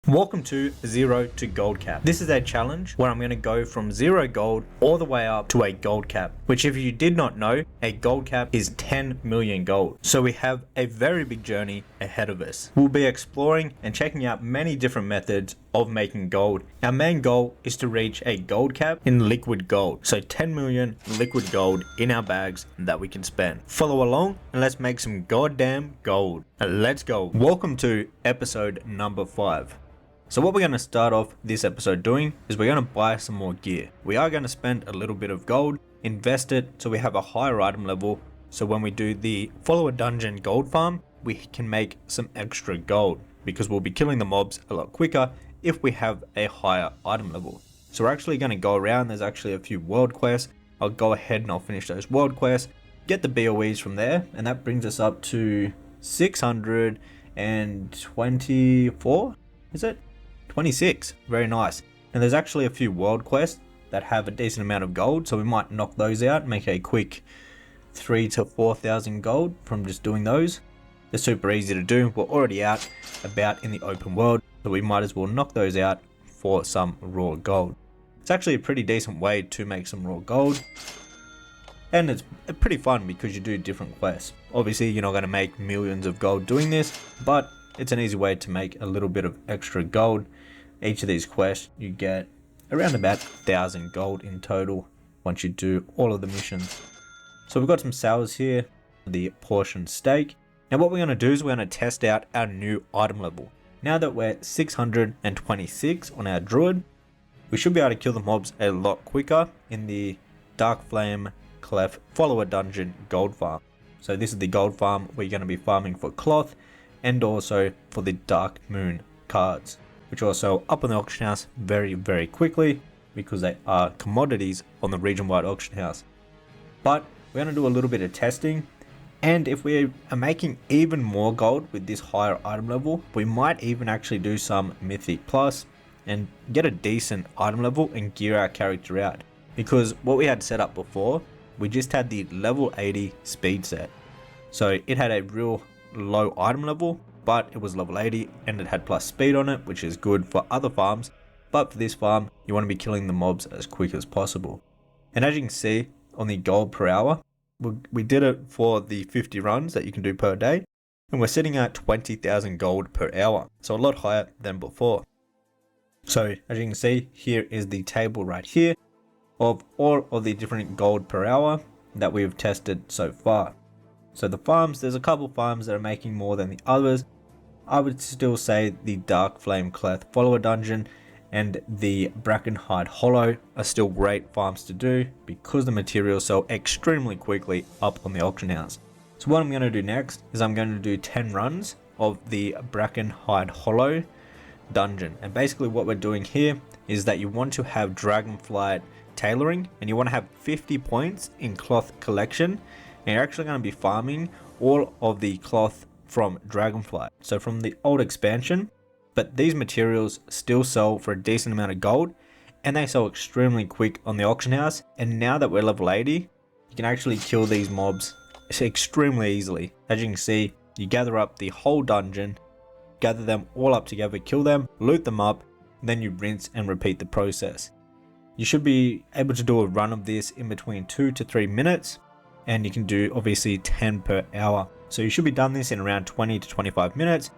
Welcome to Zero to Gold Cap. This is a challenge where I'm going to go from 0 gold all the way up to a gold cap, which if you did not know, a gold cap is 10 million gold. So we have a very big journey ahead of us. We'll be exploring and checking out many different methods of making gold. Our main goal is to reach a gold cap in liquid gold. So 10 million liquid gold in our bags that we can spend. Follow along and let's make some goddamn gold. Let's go. Welcome to episode number 5. So what we're going to start off this episode doing is we're going to buy some more gear. We are going to spend a little bit of gold, invest it so we have a higher item level. So when we do the follow a dungeon gold farm, we can make some extra gold because we'll be killing the mobs a lot quicker if we have a higher item level. So we're actually going to go around. There's actually a few world quests. I'll go ahead and I'll finish those world quests, get the BOEs from there, and that brings us up to 624, is it? 26, very nice. And there's actually a few world quests that have a decent amount of gold, so we might knock those out and make a quick 3,000 to 4,000 gold from just doing those. They're super easy to do. We're already out about in the open world, so we might as well knock those out for some raw gold. It's actually a pretty decent way to make some raw gold, and it's pretty fun because you do different quests. Obviously you're not going to make millions of gold doing this, but it's an easy way to make a little bit of extra gold. Each of these quests you get around about 1,000 gold in total once you do all of the missions. So we've got some sales here, the portion steak. Now what we're going to do is we're going to test out our new item level. Now that we're 626 on our druid, we should be able to kill the mobs a lot quicker in the dark flame clef follower dungeon gold farm. So this is the gold farm where you're going to be farming for cloth and also for the dark moon cards, which are also up on the auction house very quickly because they are commodities on the region-wide auction house. But we're going to do a little bit of testing, and if we are making even more gold with this higher item level, we might even actually do some mythic plus and get a decent item level and gear our character out. Because what we had set up before, we just had the level 80 speed set. So it had a real low item level, but it was level 80 and it had plus speed on it, which is good for other farms. But for this farm, you want to be killing the mobs as quick as possible. And as you can see on the gold per hour, we did it for the 50 runs that you can do per day, and we're sitting at 20,000 gold per hour, so a lot higher than before. So as you can see, here is the table right here of all of the different gold per hour that we've tested so far. So the farms, there's a couple farms that are making more than the others. I would still say the Dark Flame Clef Follower Dungeon and the Brackenhide Hollow are still great farms to do because the materials sell extremely quickly up on the auction house. So what I'm going to do next is I'm going to do 10 runs of the Brackenhide Hollow Dungeon. And basically what we're doing here is that you want to have Dragonflight tailoring and you want to have 50 points in cloth collection. And you're actually going to be farming all of the cloth from Dragonflight, so from the old expansion, but these materials still sell for a decent amount of gold and they sell extremely quick on the auction house. And now that we're level 80, you can actually kill these mobs extremely easily. As you can see, you gather up the whole dungeon, gather them all up together, kill them, loot them up, and then you rinse and repeat the process. You should be able to do a run of this in between 2 to 3 minutes. And you can do obviously 10 per hour. So you should be done this in around 20 to 25 minutes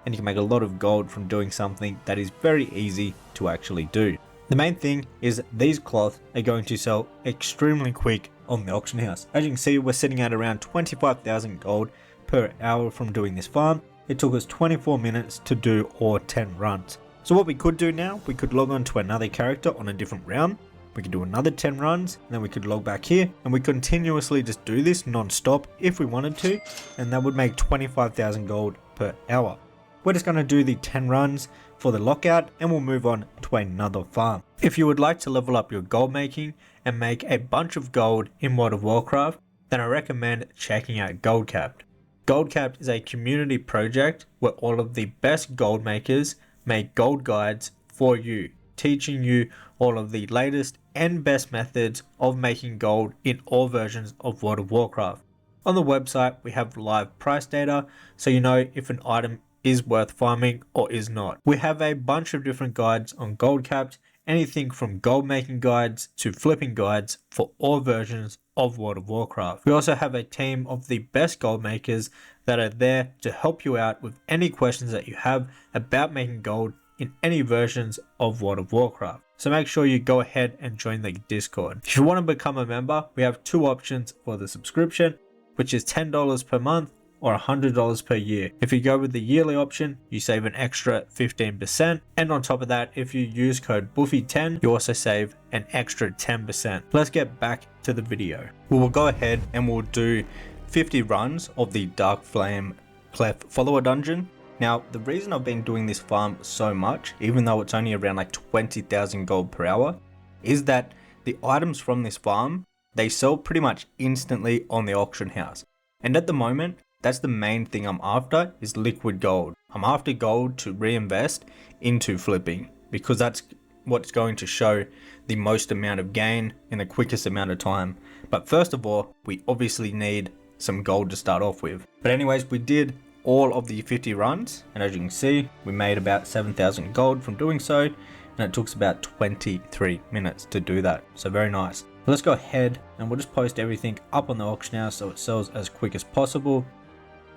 and you can make a lot of gold from doing something that is very easy to actually do. The main thing is these cloth are going to sell extremely quick on the auction house. As you can see, we're sitting at around 25,000 gold per hour from doing this farm. It took us 24 minutes to do all 10 runs. So what we could do now, we could log on to another character on a different round. We could do another 10 runs, and then we could log back here, and we continuously just do this non-stop if we wanted to, and that would make 25,000 gold per hour. We're just going to do the 10 runs for the lockout, and we'll move on to another farm. If you would like to level up your gold making and make a bunch of gold in World of Warcraft, then I recommend checking out Goldcapped. Goldcapped is a community project where all of the best gold makers make gold guides for you, teaching you all of the latest and best methods of making gold in all versions of World of Warcraft. On the website, we have live price data, so you know if an item is worth farming or is not. We have a bunch of different guides on gold caps, anything from gold making guides to flipping guides for all versions of World of Warcraft. We also have a team of the best gold makers that are there to help you out with any questions that you have about making gold in any versions of World of Warcraft. So make sure you go ahead and join the Discord. If you want to become a member, we have two options for the subscription, which is $10 per month or $100 per year. If you go with the yearly option, you save an extra 15%. And on top of that, if you use code Buffy10, you also save an extra 10%. Let's get back to the video. We will go ahead and we'll do 50 runs of the Dark Flame Clef follower dungeon. Now, the reason I've been doing this farm so much, even though it's only around like 20,000 gold per hour, is that the items from this farm, they sell pretty much instantly on the auction house. And at the moment, that's the main thing I'm after, is liquid gold. I'm after gold to reinvest into flipping, because that's what's going to show the most amount of gain in the quickest amount of time. But first of all, we obviously need some gold to start off with. But anyways, we did all of the 50 runs, and as you can see, we made about 7,000 gold from doing so, and it took us about 23 minutes to do that. So very nice. Let's go ahead and we'll just post everything up on the auction house so it sells as quick as possible.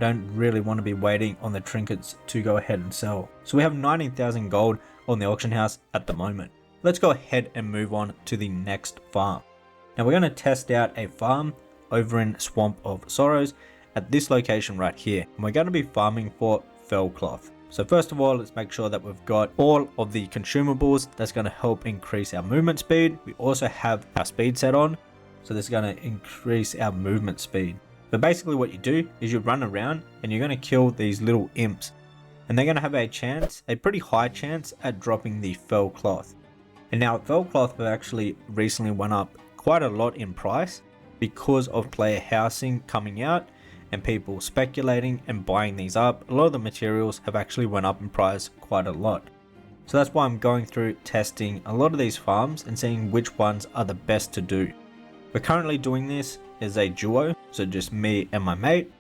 Don't really want to be waiting on the trinkets to go ahead and sell. So we have 19,000 gold on the auction house at the moment. Let's go ahead and move on to the next farm. Now we're going to test out a farm over in Swamp of Sorrows at this location right here. And we're going to be farming for fell cloth. So first of all, let's make sure that we've got all of the consumables that's going to help increase our movement speed. We also have our speed set on, so this is going to increase our movement speed. But basically what you do is you run around and you're going to kill these little imps, and they're going to have a pretty high chance at dropping the fell cloth. And now fell cloth have actually recently went up quite a lot in price because of player housing coming out and people speculating and buying these up. A lot of the materials have actually went up in price quite a lot. So that's why I'm going through testing a lot of these farms and seeing which ones are the best to do. We're currently doing this as a duo, so just me and my mate,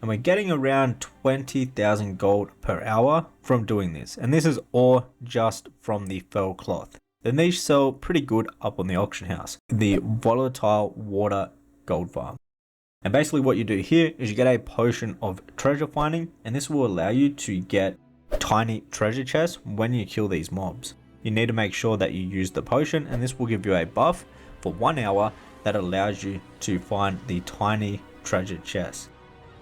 and we're getting around 20,000 gold per hour from doing this, and this is all just from the fell cloth. Then these sell pretty good up on the auction house, the volatile water gold farm. And basically what you do here is you get a potion of treasure finding, and this will allow you to get tiny treasure chests when you kill these mobs. You need to make sure that you use the potion, and this will give you a buff for 1 hour that allows you to find the tiny treasure chests.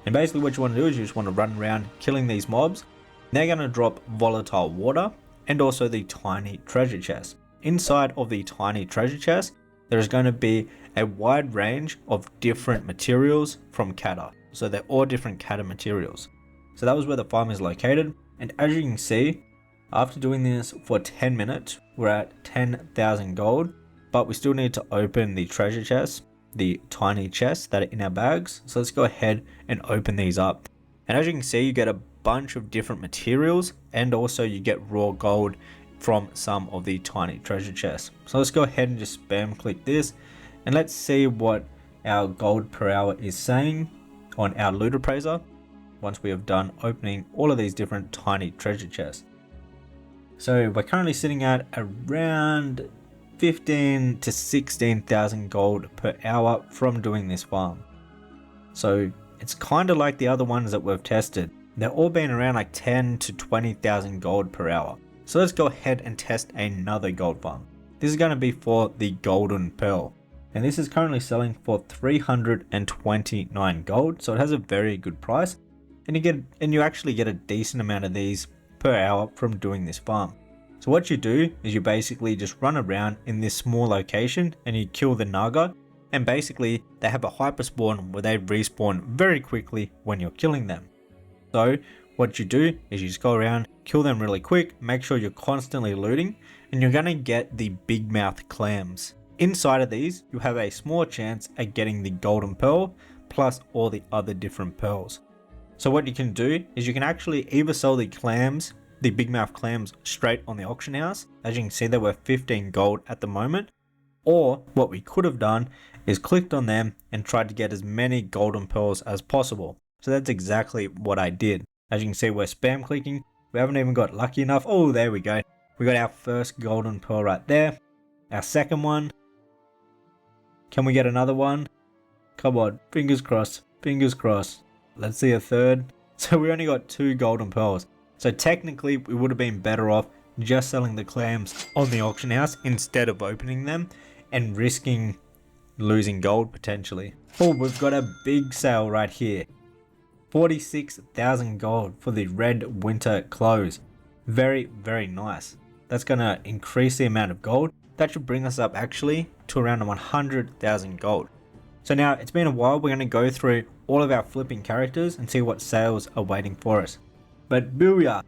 And basically what you want to do is you just want to run around killing these mobs. They're going to drop volatile water and also the tiny treasure chests. Inside of the tiny treasure chest, there's going to be a wide range of different materials from Kata. So they're all different Kata materials. So that was where the farm is located. And as you can see, after doing this for 10 minutes, we're at 10,000 gold. But we still need to open the treasure chests, the tiny chests that are in our bags. So let's go ahead and open these up. And as you can see, you get a bunch of different materials, and also you get raw gold from some of the tiny treasure chests. So let's go ahead and just spam click this, and let's see what our gold per hour is saying on our loot appraiser once we have done opening all of these different tiny treasure chests. So we're currently sitting at around 15 to 16,000 gold per hour from doing this farm. So it's kind of like the other ones that we've tested. They're all been around like 10 to 20,000 gold per hour. So let's go ahead and test another gold farm. This is going to be for the golden pearl, and this is currently selling for 329 gold. So it has a very good price, and you actually get a decent amount of these per hour from doing this farm. So what you do is you basically just run around in this small location and you kill the Naga, and basically they have a hyper spawn where they respawn very quickly when you're killing them. So what you do is you just go around, kill them really quick, make sure you're constantly looting, and you're going to get the big mouth clams. Inside of these, you have a small chance at getting the golden pearl plus all the other different pearls. So what you can do is you can actually either sell the clams, the big mouth clams, straight on the auction house. As you can see, they're worth 15 gold at the moment. Or what we could have done is clicked on them and tried to get as many golden pearls as possible. So that's exactly what I did. As you can see, we're spam clicking. We haven't even got lucky enough. Oh, there we go. We got our first golden pearl right there. Our second one. Can we get another one? Come on, fingers crossed, fingers crossed. Let's see a third. So we only got 2 golden pearls. So technically we would have been better off just selling the clams on the auction house instead of opening them and risking losing gold potentially. Oh, we've got a big sale right here. 46,000 gold for the red winter clothes. Very, very nice. That's going to increase the amount of gold. That should bring us up actually to around 100,000 gold. So now it's been a while. We're going to go through all of our flipping characters and see what sales are waiting for us. But booyah,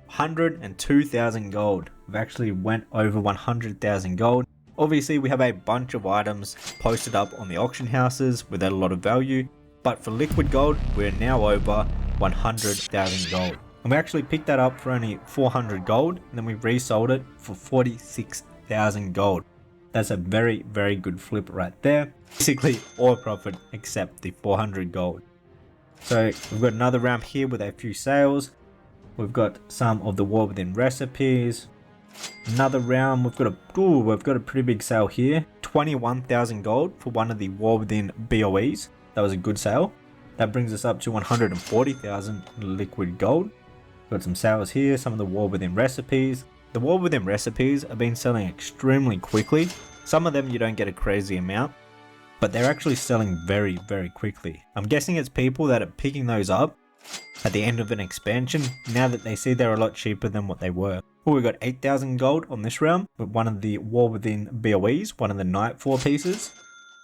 102,000 gold. We've actually went over 100,000 gold. Obviously we have a bunch of items posted up on the auction houses with a lot of value. But for liquid gold, we're now over 100,000 gold. And we actually picked that up for only 400 gold. And then we resold it for 46,000 gold. That's a very, very good flip right there. Basically all profit except the 400 gold. So we've got another round here with a few sales. We've got some of the War Within recipes. Another round, we've got a pretty big sale here. 21,000 gold for one of the War Within BOEs. That was a good sale. That brings us up to 140,000 liquid gold. Got some sales here, some of the War Within recipes. The War Within recipes have been selling extremely quickly. Some of them you don't get a crazy amount, but they're actually selling very, very quickly. I'm guessing it's people that are picking those up at the end of an expansion now that they see they're a lot cheaper than what they were. Oh, we got 8,000 gold on this round with one of the War Within BOEs, one of the Night 4 pieces.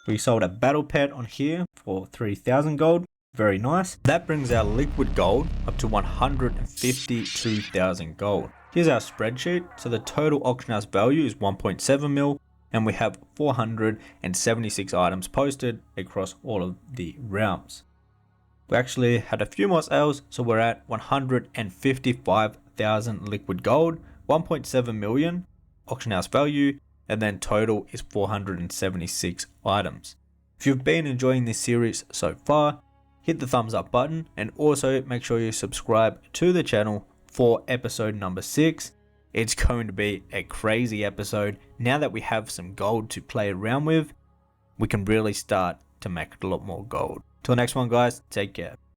We sold a battle pet on here for 3,000 gold. Very nice. That brings our liquid gold up to 152,000 gold. Here's our spreadsheet. So the total auction house value is 1.7 mil and we have 476 items posted across all of the realms. We actually had a few more sales, so we're at 155,000 liquid gold, 1.7 million auction house value, and then total is 476 items. If you've been enjoying this series so far, hit the thumbs up button and also make sure you subscribe to the channel for episode number 6. It's going to be a crazy episode. Now that we have some gold to play around with, we can really start to make a lot more gold. Till next one guys, take care.